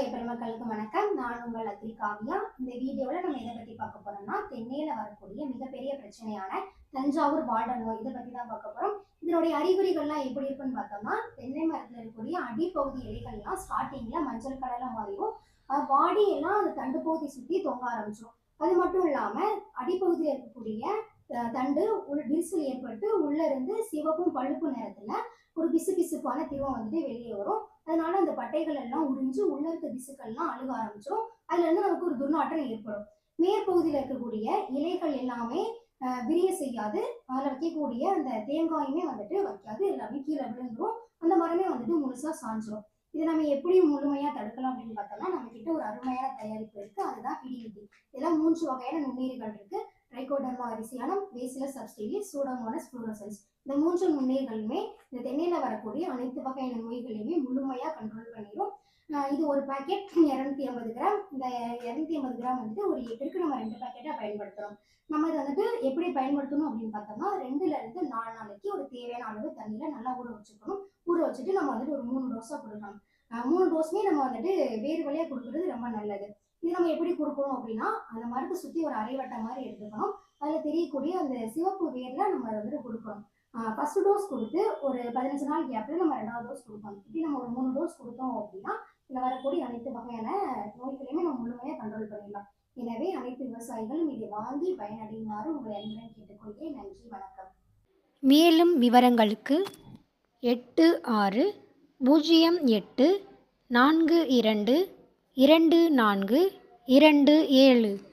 விவசாய பெருமக்களுக்கு வணக்கம். நான் உங்கள் அத்தில் காவியா. இந்த வீடியோவில் நம்ம எதை பற்றி பார்க்க போறோம்னா, தென்னையில வரக்கூடிய மிகப்பெரிய பிரச்சனையான தஞ்சாவூர் வார்டன் நோய் இதை பற்றி தான் பார்க்க போறோம். இதனுடைய அறிகுறிகள்லாம் எப்படி இருக்குன்னு பார்த்தோம்னா, தென்னை மரத்தில் இருக்கக்கூடிய அடிப்பகுதி இலைகள்லாம் ஸ்டார்டிங்ல மஞ்சள் கலர்ல மாறிடும். பாடி எல்லாம் அந்த தண்டு பகுதி சுற்றி தொங்க ஆரம்பிச்சிடும். அது மட்டும் இல்லாம அடிப்பகுதியில் இருக்கக்கூடிய தண்டு விரிசல் ஏற்பட்டு உள்ள இருந்து சிவப்பும் பழுப்பு நிறத்துல ஒரு பிசுபிசுப்பான திரவம் வந்துட்டு வெளியே வரும். அதனால அந்த பட்டைகள் எல்லாம் உறிஞ்சு உள்ள இருக்க திசுக்கள்லாம் அழுக ஆரம்பிச்சிடும். அதுல இருந்து நமக்கு ஒரு துர்நாற்றம் ஏற்படும். மேற்பகுதியில் இருக்கக்கூடிய இலைகள் எல்லாமே விரிய செய்யாது. அதில் வைக்கக்கூடிய அந்த தேங்காயுமே வந்துட்டு வைக்காது, எல்லாமே கீழே விழுந்துரும். அந்த மரமே வந்துட்டு முழுசா சாஞ்சிரும். இதை நம்ம எப்படி முழுமையா தடுக்கலாம் அப்படின்னு பார்த்தோம்னா, நம்ம கிட்ட ஒரு அருமையான தயாரிப்பு இருக்கு. அதுதான் பிடிவிடி. இதெல்லாம் 3 வகையான நுண்ணுயிர்கள் இருக்கு. Trichoderma harzianum, Bacillus subtilis, Pseudomonas fluorescens. இந்த 3 நுண்ணுயிர்களுமே இந்த தென்னையில வரக்கூடிய அனைத்து வகையான நோய்களையுமே முழுமையா கண்ட்ரோல் பண்ணிடும். இது ஒரு பாக்கெட் 250 கிராம். இந்த 250 கிராம் வந்துட்டு ஒரு 8க்கு நம்ம 2 பாக்கெட்டா பயன்படுத்துறோம். நம்ம இதை வந்துட்டு எப்படி பயன்படுத்தணும் அப்படின்னு பார்த்தோம்னா, 2ல இருந்து 4 நாளைக்கு ஒரு தேவையான அளவு தண்ணியில நல்லா ஊற வச்சுக்கணும். ஊற வச்சுட்டு நம்ம வந்துட்டு ஒரு 3 டோஸா கொடுக்கலாம். 3 டோஸுமே நம்ம வந்துட்டு வேறு வழியா கொடுக்கறது ரொம்ப நல்லது. இது நம்ம எப்படி கொடுக்கணும் அப்படின்னா, அந்த மரத்தை சுற்றி ஒரு அரைவட்டை மாதிரி எடுத்துக்கணும். அதில் தெரியக்கூடிய அந்த சிவப்பு வேர்ல நம்ம வந்துட்டு கொடுக்கணும். ஃபர்ஸ்ட் டோஸ் கொடுத்து ஒரு 15 நாள் கேப்ல நம்ம 2வது டோஸ் கொடுக்கணும். இப்படி நம்ம ஒரு 3 டோஸ் கொடுத்தோம் அப்படின்னா, இதில் வரக்கூடிய அனைத்து வகையான நோய்களையுமே நம்ம முழுமையாக கண்ட்ரோல் பண்ணிடலாம். எனவே அனைத்து விவசாயிகளும் இதை வாங்கி பயனடையுமாறு உங்களை அன்புடன் கேட்டுக்கொள்கிறேன். நன்றி, வணக்கம். மேலும் விவரங்களுக்கு 8608422427